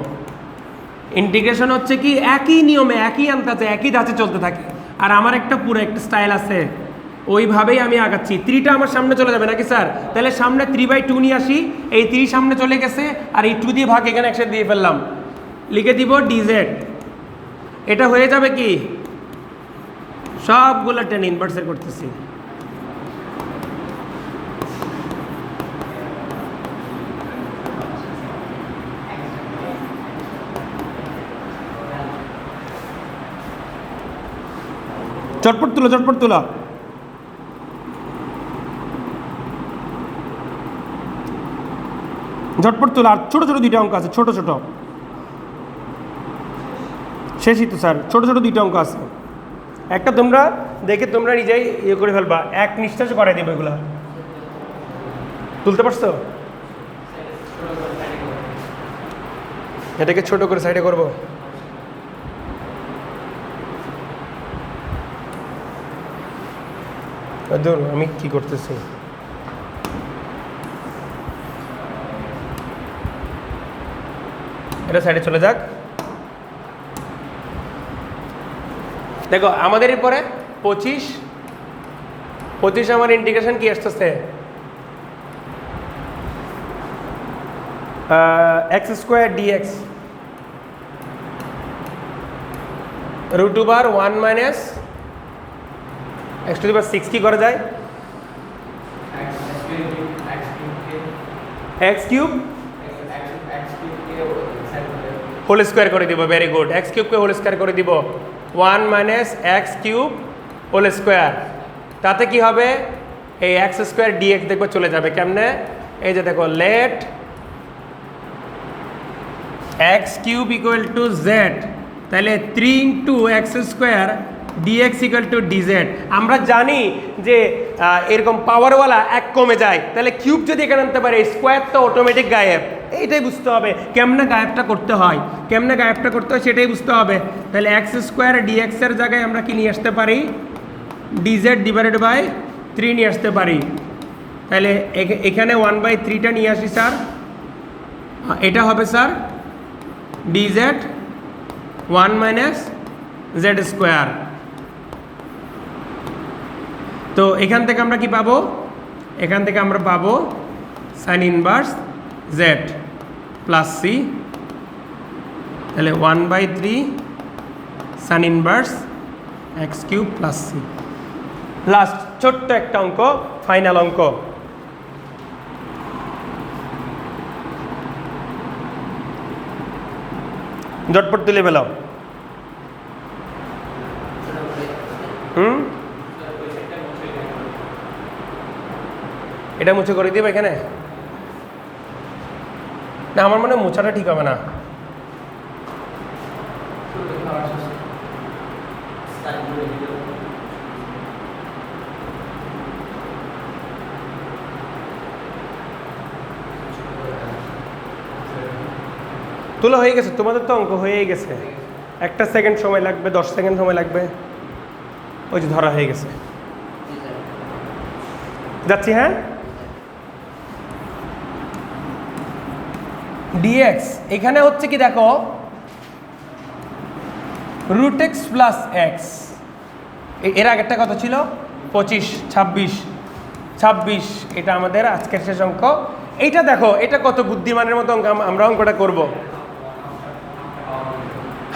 ইন্টিগ্রেশন হচ্ছে কি একই নিয়মে একই আন্দাজে একই ধাঁচে চলতে থাকে, আর আমার একটা পুরো একটা স্টাইল আছে, ওইভাবেই আমি আগাচ্ছি। 3টা আমার সামনে চলে যাবে নাকি স্যার, তাহলে সামনে 3/2 নিয়ে আসি, এই 3 সামনে চলে গেছে আর এই 2 দিয়ে ভাগ এখানে একসাথে দিয়ে ফেললাম, লিখে দিব dz, এটা হয়ে যাবে কি সবগুলো টেন ইনভার্সের করতেছি, চটপট তুলো ঝটপট তোলা, আর ছোটো ছোটো দুইটা অঙ্ক আছে, ছোটো ছোটো, শেষই তো স্যার, ছোটো ছোটো দুইটা অঙ্ক আছে, একটা তোমরা দেখে তোমরা নিজেই ইয়ে করে ফেলবা, এক নিঃশ্বাসে করাই দেবে এগুলা। তুলতে পারছো? এটাকে ছোট করে সাইডে করবো। ধর আমি কি করতেছি, এটা সাইডে চলে যাক। দেখো আমাদের এরপরে 25 আমার ইন্টিগ্রেশন কি আসতেছে, x square dx root over 1 minus x to the power 6 কি করা যায়, x কিউব হোল স্কোয়ার করে দিব। ভেরি গুড, x কিউবকে হোল স্কোয়ার করে দিব, 1 minus x cube whole square. তাতে কি হবে, এই x স্কোয়ার dx দেখবো চলে যাবে কেমনে, এই যে দেখো let x cube equal to z, তাহলে 3 into X square dx equal to dz। আমরা জানি যে এরকম পাওয়ারওয়ালা এক কমে যায়, তাহলে কিউব যদি এখানে আনতে পারে স্কোয়ার তো অটোমেটিক গায়েব, এইটাই বুঝতে হবে কেমনে গায়েবটা করতে হয়, কেমনে গায়েবটা করতে হয় সেটাই বুঝতে হবে। তাহলে এক্স স্কোয়ার dx এর জায়গায় আমরা কি নিয়ে আসতে পারি, dz ডিভাইডেড বাই 3 নিয়ে আসতে পারি। তাহলে এখানে 1/3টা নিয়ে আসি স্যার, এটা হবে sir dz 1 minus Z square. তো এখান থেকে আমরা কি পাবো, এখান থেকে আমরা পাবো sine inverse Z plus C, তাহলে 1/3 sine inverse X cube plus C. Last ছোট্ট একটা অঙ্ক, ফাইনাল অঙ্ক, ঝটপট তুলে পেলাম। এটা মুছে করে দিবে এখানে না, আমার মনে হয় মোছাটা ঠিক হবে না। তোলা হয়ে গেছে, তোমাদের তো অঙ্ক হয়েই গেছে, 1 সেকেন্ড সময় লাগবে, 10 সেকেন্ড সময় লাগবে, ওই যে ধরা হয়ে গেছে। যাচ্ছি, হ্যাঁ। dx এখানে হচ্ছে কি দেখো রুট এক্স প্লাস এক্স, এর আগেরটা কত ছিল 25, 26, এটা আমাদের আজকের শেষ অঙ্ক। এইটা দেখো, এটা কত বুদ্ধিমানের মতো অঙ্ক, আমরা অঙ্কটা করব।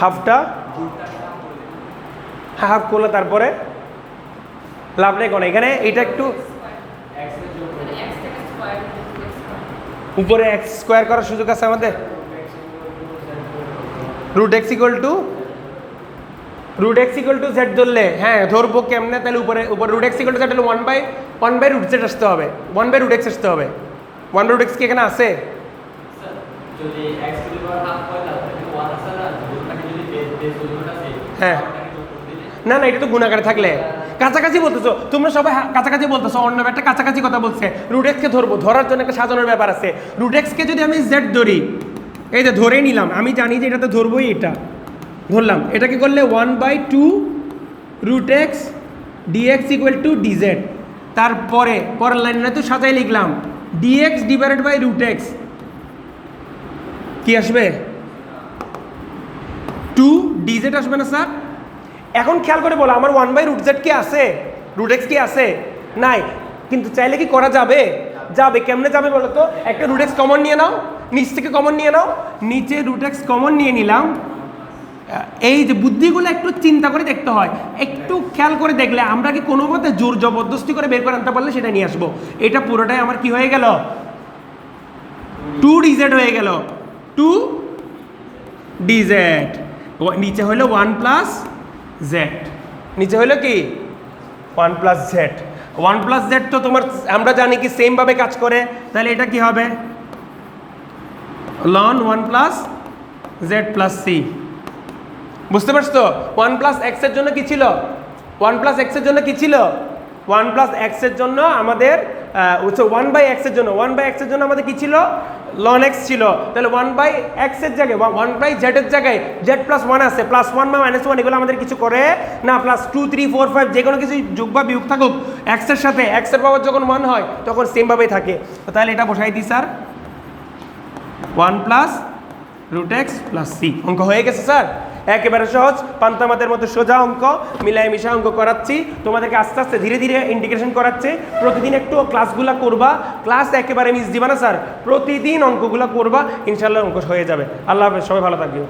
হাফটা হাফ করলে তারপরে লাভ নেই কোনো, এখানে এটা একটু উপরে এক্স স্কোয়ার করার সুযোগ আছে আমাদের, root X equal to Z ধরলে, হ্যাঁ ধরবো কেমনে, তাহলে উপরে root X equal to Z হলে 1/1 রুট জেড আসতে হবে, 1 রুট এক্স আসতে হবে। 1 রুট এক্স কি এখানে আছে, হ্যাঁ না না, এটা তো গুণাকারে থাকলে কাছাকাছি বলতেছো তোমরা সবাই, কাছাকাছি বলতেছো, অন্য একটা কাছাকাছি কথা বলছে। রুট এক্সকে ধরবো, ধরার জন্য একটা সাজানোর ব্যাপার আছে। রুট এক্সকে যদি আমি জেড ধরি, এই যে ধরে নিলাম, আমি জানি যে এটাতে ধরবোই, এটা ধরলাম, এটাকে করলে 1/2 root X D X equal to D Z. তারপরে পরের লাইনে তো সাজাই লিখলাম D X divided by root X, কি আসবে 2 ডিজেড আসবে না স্যার? এখন খেয়াল করে বলো, আমার 1/রুট জেড কি আছে, রুট এক্স কি আছে? নাই, কিন্তু চাইলে কি করা যাবে? যাবে। কেমনে যাবে বলো তো, একটা রুট এক্স কমন নিয়ে নাও, নিচ থেকে কমন নিয়ে নাও, নিচে রুট এক্স কমন নিয়ে নিলাম। এই যে বুদ্ধিগুলো একটু চিন্তা করে দেখতে হয়, একটু খেয়াল করে দেখলে আমরা কি কোনো মতে জোর জবরদস্তি করে বের করে আনতে পারলে সেটা নিয়ে আসবো। এটা পুরোটাই আমার কি হয়ে গেল, 2 ডিজেড হয়ে গেল, 2 ডিজেড। নিচে হলো 1 প্লাস জেড, নিচে হলো কি 1 প্লাস জেড। 1 প্লাস জেড তো তোমার আমরা জানি কি সেমভাবে কাজ করে, তাহলে এটা কি হবে লন 1 প্লাস জেড প্লাস সি। বুঝতে পারছো? 1 প্লাস এক্স এর জন্য কি ছিল? 1 প্লাস এক্স এর জন্য কি ছিল? 1 প্লাস এক্স এর জন্য আমাদের 1 বাই এক্স এর জন্য 1 বাই এক্স এর জন্য আমাদের কি ছিল? লন এক্স ছিল। তাহলে 1 বাই এক্স এর জায়গায় 1 বাই জেড এর জায়গায় জেড প্লাস 1 আছে, প্লাস 1 বা মাইনাস 1 এগুলো আমাদের কিছু করে না। প্লাস 2 3 4 5 যে কোনো কিছু যোগ বা বিয়োগ থাকুক এক্স এর সাথে, এক্স এর পাওয়ার যখন 1 হয় তখন সেম ভাবেই থাকে। তো তাহলে এটা বসাই দিই sir, 1 plus root x plus c. অঙ্ক হয়ে গেছে স্যার, একেবারে সহজ, পান্তামাতের মতো সোজা অঙ্ক, মিলাই মিশা অঙ্ক করাচ্ছি তোমাদেরকে, আস্তে আস্তে ধীরে ধীরে ইন্টিগ্রেশন করাচ্ছে। প্রতিদিন একটু ক্লাসগুলো করবা, ক্লাস একেবারে মিস দিবা না স্যার, প্রতিদিন অঙ্কগুলো করবা, ইনশাল্লাহ অঙ্ক হয়ে যাবে। আল্লাহ হাফেজ, সবাই ভালো থাকবে।